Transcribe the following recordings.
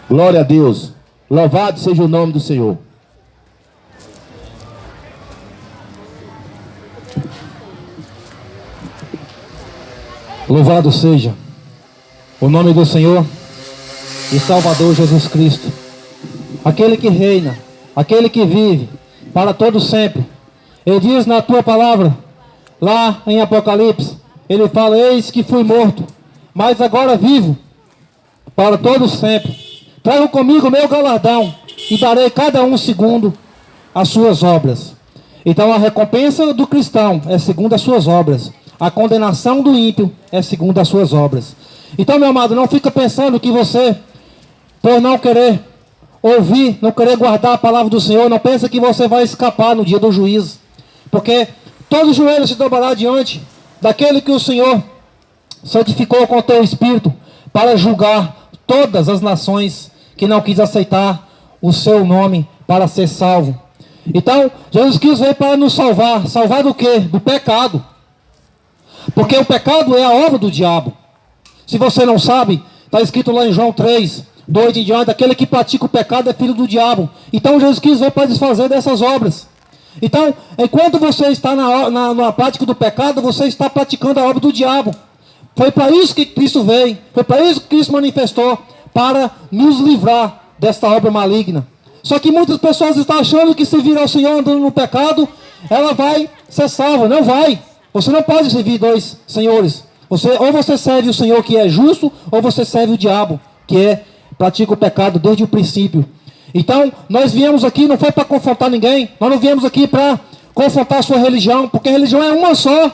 Glória a Deus. Louvado seja o nome do Senhor. Louvado seja o nome do Senhor e Salvador Jesus Cristo, aquele que reina, aquele que vive para todo sempre. Ele diz na tua palavra, lá em Apocalipse, ele fala: eis que fui morto, mas agora vivo para todo sempre. Trago comigo o meu galardão e darei cada um segundo as suas obras. Então a recompensa do cristão é segundo as suas obras. A condenação do ímpio é segundo as suas obras. Então, meu amado, não fica pensando que você, por não querer ouvir, não querer guardar a palavra do Senhor, não pensa que você vai escapar no dia do juízo. Porque todo joelho se dobrará diante daquele que o Senhor santificou com o teu espírito para julgar todas as nações que não quis aceitar o seu nome para ser salvo. Então, Jesus Cristo veio para nos salvar. Salvar do quê? Do pecado. Porque o pecado é a obra do diabo. Se você não sabe, está escrito lá em João 3, 2 em diante: aquele que pratica o pecado é filho do diabo. Então Jesus Cristo veio para desfazer dessas obras. Então, enquanto você está na prática do pecado, você está praticando a obra do diabo. Foi para isso que Cristo veio. Foi para isso que Cristo manifestou, para nos livrar desta obra maligna. Só que muitas pessoas estão achando que se vir ao Senhor andando no pecado, ela vai ser salva. Não vai. Você não pode servir dois senhores. Ou você serve o Senhor que é justo, ou você serve o diabo, que pratica o pecado desde o princípio. Então, nós viemos aqui, não foi para confrontar ninguém. Nós não viemos aqui para confrontar a sua religião, porque a religião é uma só.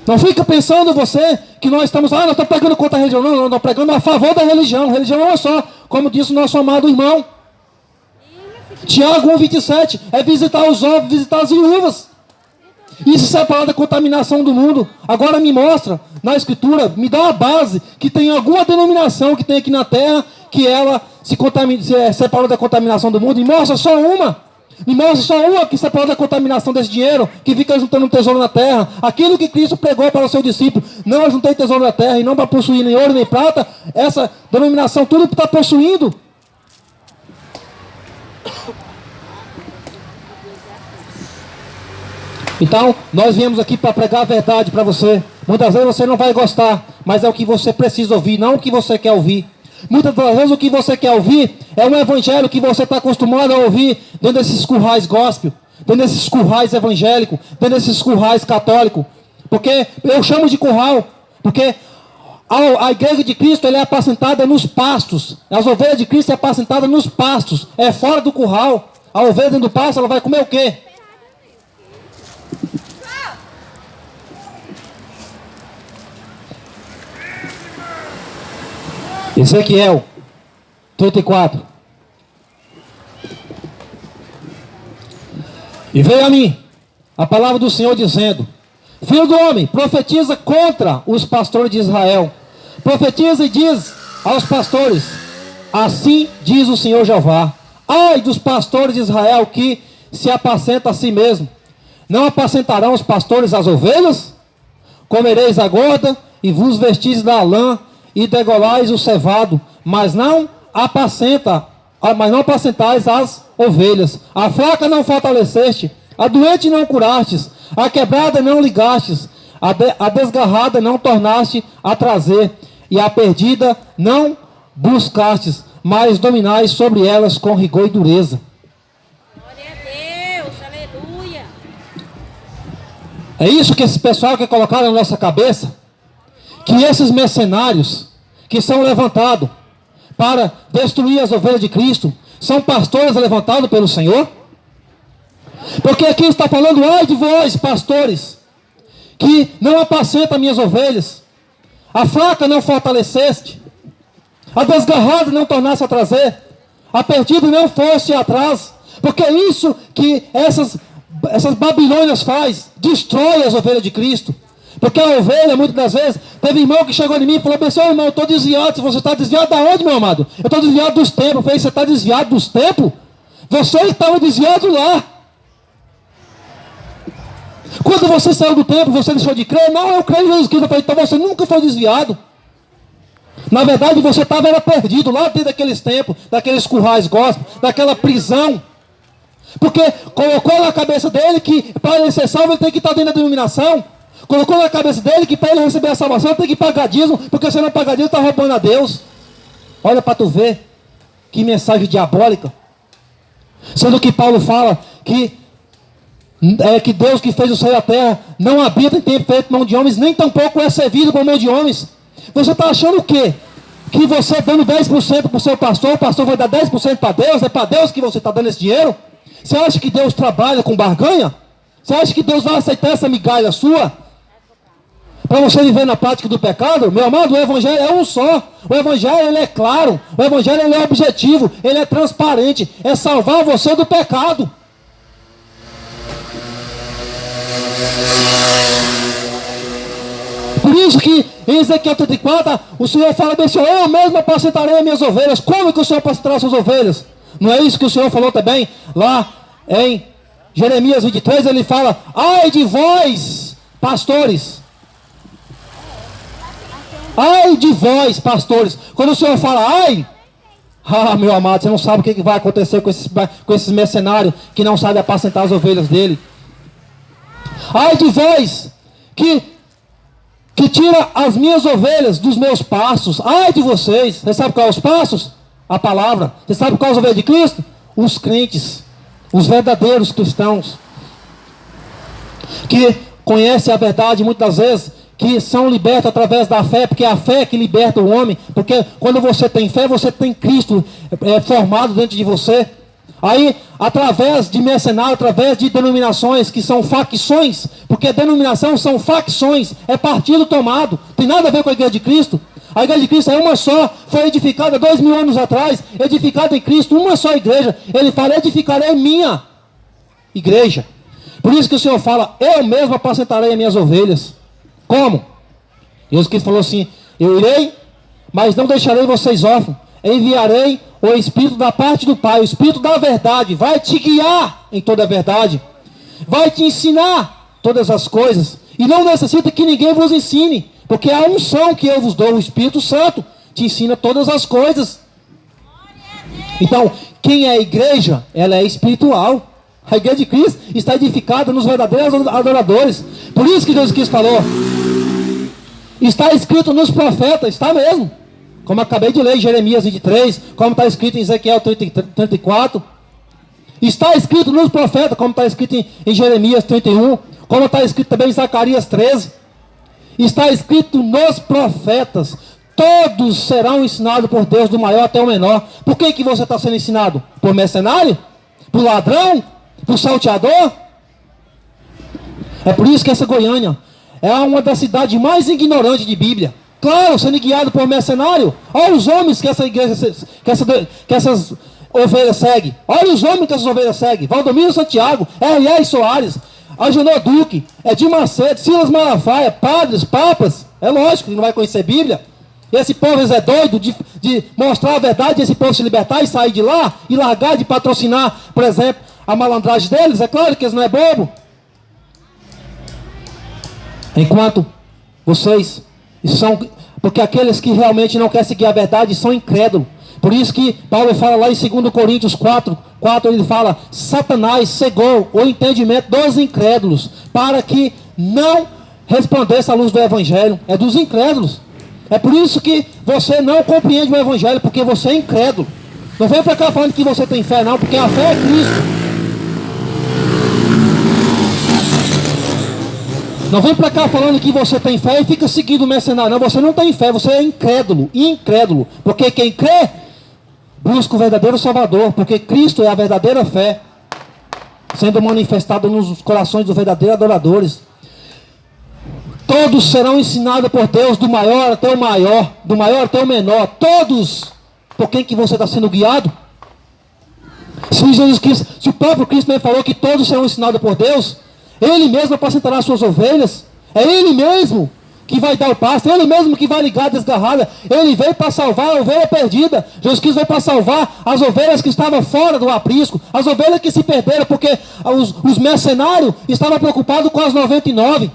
Não fica pensando você que nós estamos pregando contra a religião. Não, nós estamos pregando a favor da religião. A religião é uma só, como disse o nosso amado irmão Tiago 1,27, é visitar os órfãos, visitar as viúvas. E se separar da contaminação do mundo. Agora me mostra na escritura, me dá uma base que tem alguma denominação que tem aqui na terra que ela se separou da contaminação do mundo. Me mostra só uma. Me mostra só uma que separou da contaminação desse dinheiro, que fica juntando um tesouro na terra. Aquilo que Cristo pregou para o seu discípulo: não ajuntei tesouro na terra, e não para possuir nem ouro nem prata. Essa denominação tudo está possuindo. Então, nós viemos aqui para pregar a verdade para você. Muitas vezes você não vai gostar, mas é o que você precisa ouvir, não o que você quer ouvir. Muitas das vezes o que você quer ouvir é um evangelho que você está acostumado a ouvir dentro desses currais gospel, dentro desses currais evangélicos, dentro desses currais católicos. Porque eu chamo de curral, porque a igreja de Cristo ela é apacentada nos pastos. As ovelhas de Cristo é apacentada nos pastos, é fora do curral. A ovelha dentro do pasto, ela vai comer o quê? Ezequiel 34. E veio a mim a palavra do Senhor dizendo: filho do homem, profetiza contra os pastores de Israel. Profetiza e diz aos pastores: assim diz o Senhor Jeová: ai dos pastores de Israel que se apacentam a si mesmo. Não apacentarão os pastores as ovelhas? Comereis a gorda e vos vestis da lã e degolais o cevado, mas não apacentais as ovelhas. A fraca não fortaleceste, a doente não curastes, a quebrada não ligastes, a desgarrada não tornaste a trazer, e a perdida não buscastes, mas dominais sobre elas com rigor e dureza. Glória a Deus, aleluia. É isso que esse pessoal quer colocar na nossa cabeça, que esses mercenários que são levantados para destruir as ovelhas de Cristo são pastores levantados pelo Senhor. Porque aqui está falando: ai de vós, pastores, que não apacentam minhas ovelhas. A fraca não fortaleceste, a desgarrada não tornasse a trazer, a perdida não fosse atrás. Porque é isso que essas Babilônias faz, destrói as ovelhas de Cristo. Porque a ovelha, muitas das vezes, teve irmão que chegou em mim e falou: assim, irmão, eu estou desviado. Se você está desviado da onde, meu amado? Eu estou desviado dos templos. Eu falei: você está desviado dos templos? Você estava desviado lá. Quando você saiu do templo, você deixou de crer? Não, eu creio em Jesus Cristo. Eu falei: então você nunca foi desviado. Na verdade, você estava perdido lá dentro daqueles templos, daqueles currais gospel, daquela prisão. Porque colocou na cabeça dele que para ele ser salvo ele tem que estar dentro da denominação. Colocou na cabeça dele que para ele receber a salvação ele tem que pagar dízimo, porque se não pagar dízimo está roubando a Deus. Olha para tu ver que mensagem diabólica. Sendo que Paulo fala que Deus que fez o céu e a terra não habita em tempo feito por mão de homens, nem tampouco é servido por mão de homens. Você está achando o quê? Que você dando 10% para o seu pastor, o pastor vai dar 10% para Deus? É para Deus que você está dando esse dinheiro? Você acha que Deus trabalha com barganha? Você acha que Deus vai aceitar essa migalha sua? Para você viver na prática do pecado? Meu amado, o evangelho é um só. O evangelho ele é claro. O evangelho ele é objetivo. Ele é transparente. É salvar você do pecado. Por isso que em Ezequiel 34, o Senhor fala bem assim: eu mesmo apacentarei as minhas ovelhas. Como que o Senhor apacentará as suas ovelhas? Não é isso que o Senhor falou também lá em Jeremias 23? Ele fala: ai de vós, pastores. Ai de vós, pastores. Quando o Senhor fala ai, meu amado, você não sabe o que vai acontecer com esses mercenários que não sabem apacentar as ovelhas dele. Ai de vós que tira as minhas ovelhas dos meus pastos. Ai de vocês. Você sabe qual é os pastos? A palavra. Você sabe qual é as ovelhas de Cristo? Os crentes, os verdadeiros cristãos, que conhecem a verdade muitas vezes, que são libertos através da fé, porque é a fé que liberta o homem. Porque quando você tem fé, você tem Cristo formado dentro de você. Aí, através de mercenários, através de denominações que são facções, porque denominação são facções, é partido tomado, tem nada a ver com a igreja de Cristo. A igreja de Cristo é uma só, foi edificada 2000 anos atrás, edificada em Cristo, uma só igreja. Ele fala: edificarei minha igreja. Por isso que o Senhor fala: eu mesmo apacentarei as minhas ovelhas. Como? Jesus Cristo falou assim: eu irei, mas não deixarei vocês órfãos. Enviarei o Espírito da parte do Pai, o Espírito da verdade, vai te guiar em toda a verdade, vai te ensinar todas as coisas, e não necessita que ninguém vos ensine, porque a unção que eu vos dou, o Espírito Santo, te ensina todas as coisas. Então, quem é a igreja? Ela é espiritual. A igreja de Cristo está edificada nos verdadeiros adoradores. Por isso que Jesus Cristo falou: está escrito nos profetas, está mesmo. Como acabei de ler em Jeremias 23, como está escrito em Ezequiel 34. Está escrito nos profetas, como está escrito em Jeremias 31, como está escrito também em Zacarias 13. Está escrito nos profetas: todos serão ensinados por Deus, do maior até o menor. Por que você está sendo ensinado? Por mercenário? Por ladrão? Por salteador? É por isso que essa Goiânia é uma das cidades mais ignorantes de Bíblia. Claro, sendo guiado por mercenário. Olha os homens que essa igreja, que essas ovelhas seguem. Olha os homens que essas ovelhas seguem: Valdomiro Santiago, R.R. Soares, Agenor Duque, Edir Macedo, Silas Malafaia, padres, papas. É lógico que não vai conhecer Bíblia. Esse povo é doido de mostrar a verdade, esse povo se libertar e sair de lá e largar de patrocinar, por exemplo, a malandragem deles. É claro que eles não é bobo. Enquanto vocês são, porque aqueles que realmente não querem seguir a verdade são incrédulos. Por isso que Paulo fala lá em 2 Coríntios 4, ele fala: Satanás cegou o entendimento dos incrédulos, para que não resplandeça a luz do evangelho. É dos incrédulos. É por isso que você não compreende o evangelho, porque você é incrédulo. Não vem para cá falando que você tem fé, não, porque a fé é Cristo. Não vem para cá falando que você tem fé e fica seguindo o mercenário. Não, você não tem fé, você é incrédulo. Incrédulo. Porque quem crê busca o verdadeiro Salvador. Porque Cristo é a verdadeira fé, sendo manifestada nos corações dos verdadeiros adoradores. Todos serão ensinados por Deus, do maior até o maior, do maior até o menor. Todos. Por quem que você está sendo guiado? Se Jesus Cristo, se o próprio Cristo mesmo falou que todos serão ensinados por Deus, Ele mesmo apacentará as suas ovelhas. É Ele mesmo que vai dar o pasto. É Ele mesmo que vai ligar a desgarrada. Ele veio para salvar a ovelha perdida. Jesus Cristo veio para salvar as ovelhas que estavam fora do aprisco. As ovelhas que se perderam, porque os mercenários estavam preocupados com as 99.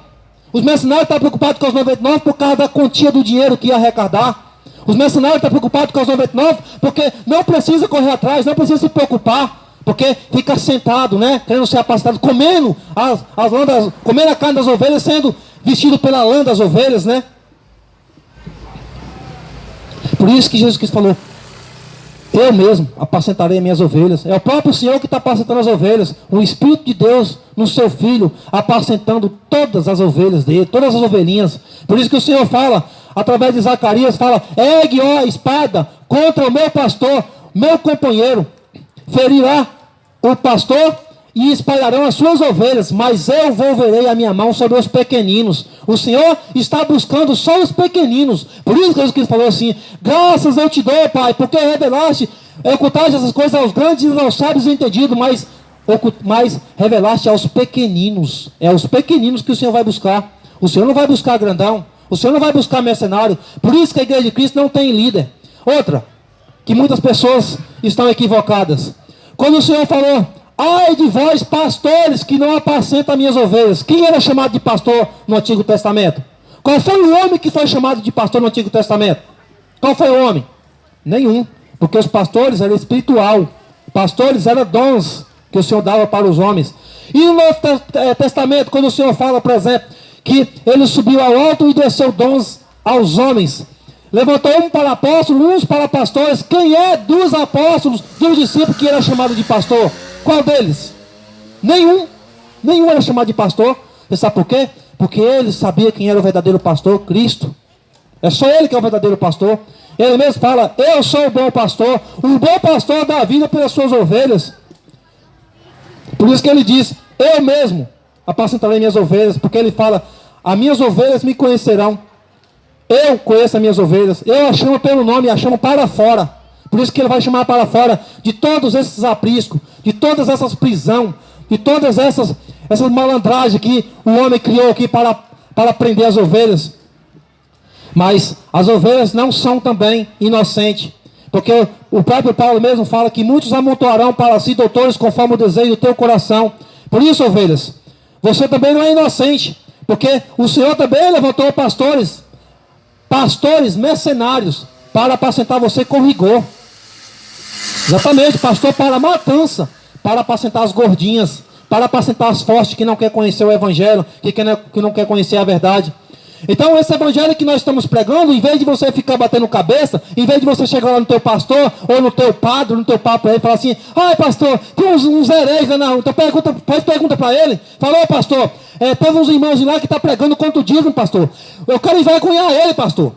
Os mercenários estavam preocupados com as 99 por causa da quantia do dinheiro que ia arrecadar. Os mercenários estão preocupados com as 99, porque não precisa correr atrás, não precisa se preocupar, porque fica sentado, né? Querendo ser apacentado, comendo as lã comendo a carne das ovelhas, sendo vestido pela lã das ovelhas, né? Por isso que Jesus Cristo falou: eu mesmo apacentarei minhas ovelhas. É o próprio Senhor que está apacentando as ovelhas. O Espírito de Deus no seu Filho, apacentando todas as ovelhas dele, todas as ovelhinhas. Por isso que o Senhor fala, através de Zacarias, fala: ergue, ó, a espada contra o meu pastor, meu companheiro. Ferirá o pastor e espalharão as suas ovelhas, mas eu volverei a minha mão sobre os pequeninos. O Senhor está buscando só os pequeninos. Por isso que Jesus falou assim: graças eu te dou, Pai, porque revelaste, ocultaste essas coisas aos grandes e aos sábios entendidos, mas revelaste aos pequeninos. É aos pequeninos que o Senhor vai buscar. O Senhor não vai buscar grandão, o Senhor não vai buscar mercenário. Por isso que a igreja de Cristo não tem líder. Outra, que muitas pessoas estão equivocadas. Quando o Senhor falou: ai de vós, pastores, que não apacentam minhas ovelhas. Quem era chamado de pastor no Antigo Testamento? Qual foi o homem que foi chamado de pastor no Antigo Testamento? Qual foi o homem? Nenhum. Porque os pastores eram espiritual. Pastores eram dons que o Senhor dava para os homens. E no Novo Testamento, quando o Senhor fala, por exemplo, que ele subiu ao alto e desceu dons aos homens. Levantou um para apóstolos, uns para pastores. Quem é dos apóstolos, dos discípulos que era chamado de pastor? Qual deles? Nenhum. Nenhum era chamado de pastor. Você sabe por quê? Porque ele sabia quem era o verdadeiro pastor, Cristo. É só ele que é o verdadeiro pastor. Ele mesmo fala: eu sou o bom pastor. O bom pastor dá a vida pelas suas ovelhas. Por isso que ele diz: eu mesmo apacentarei minhas ovelhas. Porque ele fala: as minhas ovelhas me conhecerão. Eu conheço as minhas ovelhas. Eu as chamo pelo nome, as chamo para fora. Por isso que ele vai chamar para fora de todos esses apriscos, de todas essas prisões, de todas essas malandragens que o homem criou aqui para prender as ovelhas. Mas as ovelhas não são também inocentes. Porque o próprio Paulo mesmo fala que muitos amontoarão para si doutores conforme o desejo do teu coração. Por isso, ovelhas, você também não é inocente. Porque o Senhor também levantou pastores mercenários, para apacentar você com rigor. Exatamente, pastor para matança, para apacentar as gordinhas, para apacentar as fortes que não quer conhecer o evangelho, que não quer conhecer a verdade. Então esse evangelho que nós estamos pregando, em vez de você ficar batendo cabeça, em vez de você chegar lá no teu pastor, ou no teu padre, no teu papo aí, e falar assim: ai pastor, tem uns hereges lá na rua. Então faz pergunta para ele. Falou: pastor, teve uns irmãos lá que estão pregando contra o dízimo, pastor. Eu quero envergonhar ele, pastor.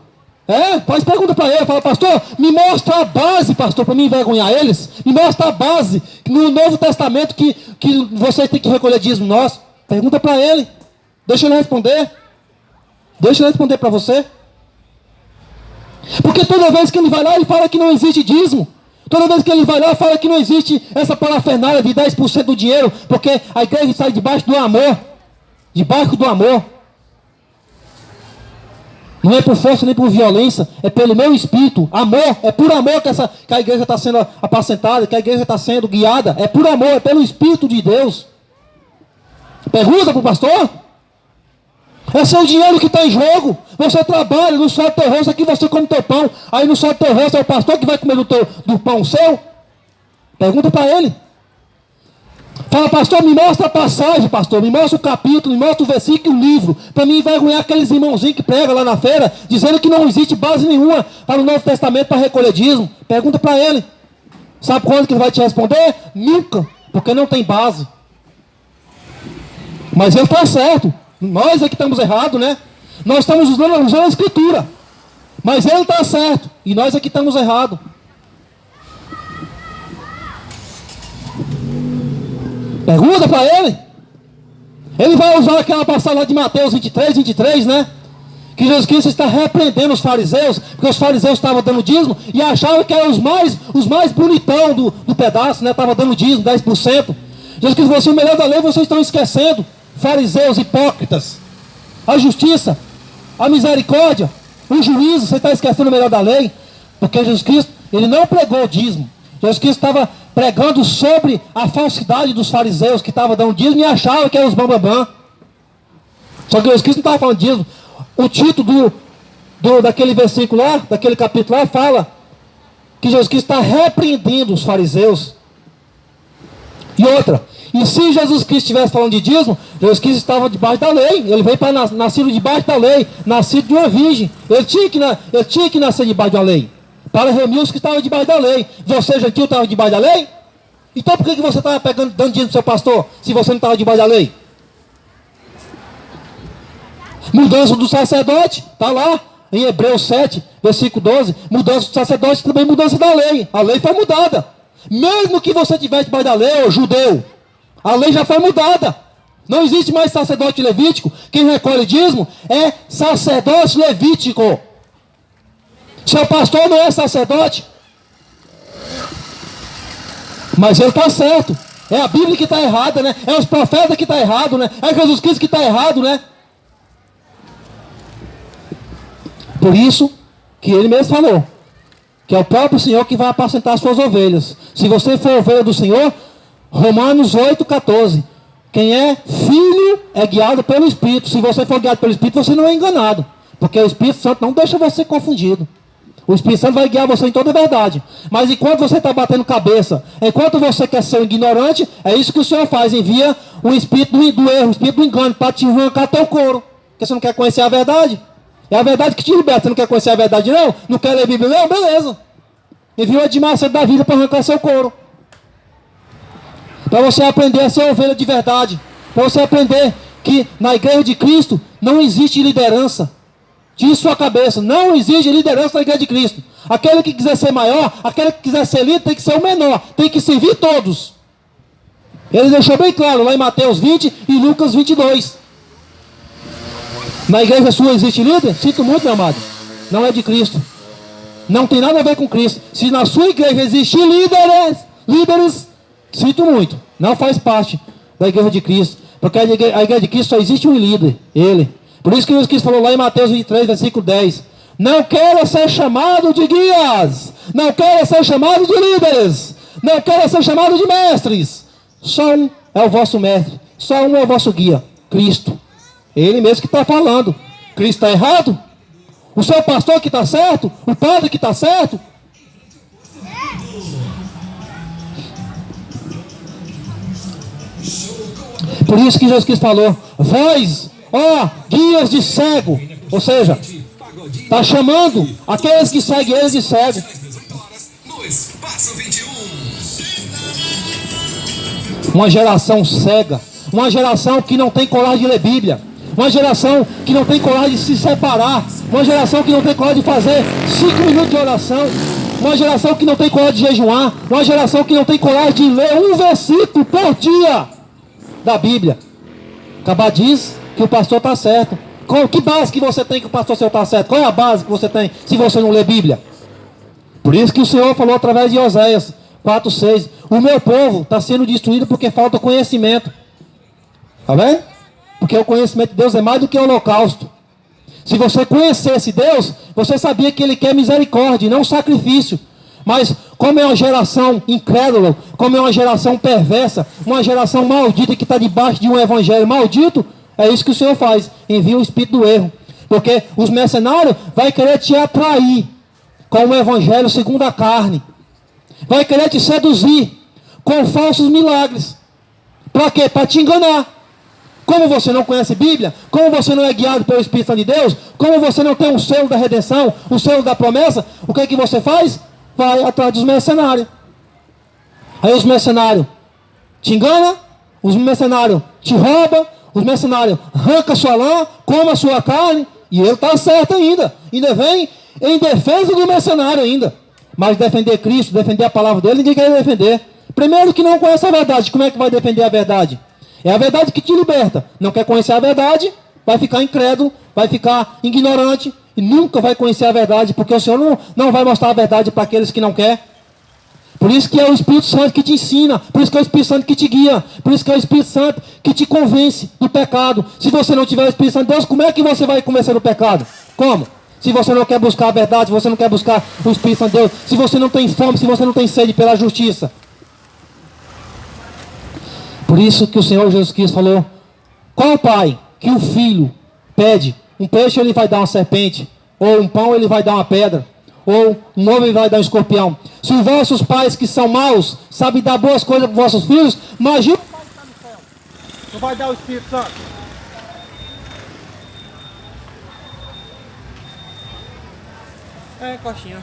Faz pergunta para ele. Fala: pastor, me mostra a base, pastor, para me envergonhar eles. Me mostra a base no Novo Testamento que você tem que recolher dízimo nosso. Pergunta para ele. Deixa ele responder. Deixa ele responder para você. Porque toda vez que ele vai lá, ele fala que não existe dízimo. Toda vez que ele vai lá, fala que não existe essa parafernália de 10% do dinheiro. Porque a igreja sai debaixo do amor. Debaixo do amor. Não é por força nem por violência. É pelo meu espírito. Amor. É por amor que a igreja está sendo apacentada. Que a igreja está sendo guiada. É por amor. É pelo Espírito de Deus. Pergunta para o pastor. É seu dinheiro que está em jogo. Você trabalha, no sol do teu rosto, aqui você come teu pão. Aí no sol do teu rosto é o pastor que vai comer do pão seu. Pergunta para ele. Fala: pastor, me mostra a passagem, pastor. Me mostra o capítulo, me mostra o versículo e o livro. Para mim envergonhar aqueles irmãozinhos que pregam lá na feira, dizendo que não existe base nenhuma para o Novo Testamento para recolher dízimo. Pergunta para ele. Sabe quando que ele vai te responder? Nunca. Porque não tem base. Mas ele está certo. Nós é que estamos errados, né? Nós estamos usando a escritura. Mas ele está certo. E nós é que estamos errados. Pergunta para ele. Ele vai usar aquela passagem lá de Mateus 23, né? Que Jesus Cristo está repreendendo os fariseus. Porque os fariseus estavam dando dízimo e achavam que eram os mais bonitão do pedaço, né? Estavam dando dízimo, 10%. Jesus Cristo falou assim: o melhor da lei vocês estão esquecendo. Fariseus hipócritas, a justiça, a misericórdia, o juízo, você está esquecendo o melhor da lei. Porque Jesus Cristo, ele não pregou o dízimo. Jesus Cristo estava pregando sobre a falsidade dos fariseus que estavam dando dízimo e achavam que eram os bambambam. Só que Jesus Cristo não estava falando dízimo. O título daquele versículo lá, daquele capítulo lá, fala que Jesus Cristo está repreendendo os fariseus. E outra, e se Jesus Cristo estivesse falando de dízimo, Jesus Cristo estava debaixo da lei. Ele veio para nascido debaixo da lei, nascido de uma virgem. Ele tinha que nascer debaixo da lei, para remir os que estavam debaixo da lei. Você, gentil, estava debaixo da lei? Então por que você estava dando dízimo do seu pastor, se você não estava debaixo da lei? Mudança do sacerdote, está lá em Hebreus 7, versículo 12. Mudança do sacerdote, também mudança da lei. A lei foi mudada. Mesmo que você estivesse debaixo da lei, ô judeu, a lei já foi mudada. Não existe mais sacerdote levítico. Quem recolhe dízimo é sacerdote levítico. Seu pastor não é sacerdote, mas ele está certo. É a Bíblia que está errada, né? É os profetas que estão errados, né? É Jesus Cristo que está errado, né? Por isso que ele mesmo falou que é o próprio Senhor que vai apacentar as suas ovelhas. Se você for ovelha do Senhor, Romanos 8,14. Quem é filho é guiado pelo Espírito. Se você for guiado pelo Espírito, você não é enganado, porque o Espírito Santo não deixa você confundido. O Espírito Santo vai guiar você em toda a verdade. Mas enquanto você está batendo cabeça, enquanto você quer ser um ignorante, é isso que o Senhor faz. Envia o Espírito do erro, o Espírito do engano, para te arrancar teu couro, porque você não quer conhecer a verdade. É a verdade que te liberta. Você não quer conhecer a verdade, não? Não quer ler a Bíblia, não? Beleza. Envia o Edmar da vida para arrancar seu couro, para você aprender a ser ovelha de verdade, para você aprender que na igreja de Cristo não existe liderança. Tire sua cabeça, não existe liderança na igreja de Cristo. Aquele que quiser ser maior, aquele que quiser ser líder, tem que ser o menor, tem que servir todos. Ele deixou bem claro lá em Mateus 20 e Lucas 22. Na igreja sua existe líder? Sinto muito, meu amado, não é de Cristo. Não tem nada a ver com Cristo. Se na sua igreja existir líderes, sinto muito, não faz parte da igreja de Cristo. Porque a igreja de Cristo só existe um líder, ele. Por isso que Jesus Cristo falou lá em Mateus 23, versículo 10. Não quero ser chamado de guias, não quero ser chamado de líderes, não quero ser chamado de mestres. Só um é o vosso mestre, só um é o vosso guia, Cristo. Ele mesmo que está falando. Cristo está errado? O seu pastor que está certo? O padre que está certo? Por isso que Jesus Cristo falou: vós, ó, guias de cego. Ou seja, está chamando aqueles que seguem eles de cego. Uma geração cega, uma geração que não tem coragem de ler Bíblia, uma geração que não tem coragem de se separar, uma geração que não tem coragem de fazer 5 minutos de oração, uma geração que não tem coragem de jejuar, uma geração que não tem coragem de ler um versículo por dia da Bíblia. Acabar diz que o pastor está certo. Que base que você tem que o pastor seu está certo? Qual é a base que você tem se você não lê Bíblia? Por isso que o Senhor falou através de Oséias 4,6: o meu povo está sendo destruído porque falta conhecimento. Está vendo? Porque o conhecimento de Deus é mais do que o holocausto. Se você conhecesse Deus, você sabia que Ele quer misericórdia e não sacrifício. Mas como é uma geração incrédula, como é uma geração perversa, uma geração maldita que está debaixo de um evangelho maldito, é isso que o Senhor faz: envia o espírito do erro. Porque os mercenários vão querer te atrair com o evangelho segundo a carne, vai querer te seduzir com falsos milagres. Para quê? Para te enganar. Como você não conhece Bíblia, como você não é guiado pelo Espírito Santo de Deus, como você não tem o selo da redenção, o selo da promessa, o que é que você faz? Vai atrás dos mercenários. Aí os mercenários te enganam, os mercenários te roubam, os mercenários arrancam sua lã, comem a sua carne, e ele está certo ainda. Ainda vem em defesa do mercenário ainda. Mas defender Cristo, defender a palavra dele, ninguém quer defender. Primeiro que não conhece a verdade, como é que vai defender a verdade? É a verdade que te liberta. Não quer conhecer a verdade, vai ficar incrédulo, vai ficar ignorante e nunca vai conhecer a verdade, porque o Senhor não vai mostrar a verdade para aqueles que não querem. Por isso que é o Espírito Santo que te ensina, por isso que é o Espírito Santo que te guia, por isso que é o Espírito Santo que te convence do pecado. Se você não tiver o Espírito Santo de Deus, como é que você vai convencer do pecado? Como? Se você não quer buscar a verdade, se você não quer buscar o Espírito Santo de Deus, se você não tem fome, se você não tem sede pela justiça. Por isso que o Senhor Jesus Cristo falou: qual pai que o filho pede um peixe, ele vai dar uma serpente? ou um pão ele vai dar uma pedra, ou um ovo ele vai dar um escorpião. Se os vossos pais que são maus sabem dar boas coisas para os vossos filhos, imagina o Pai que está no céu. Não vai dar o Espírito Santo? É, coxinha.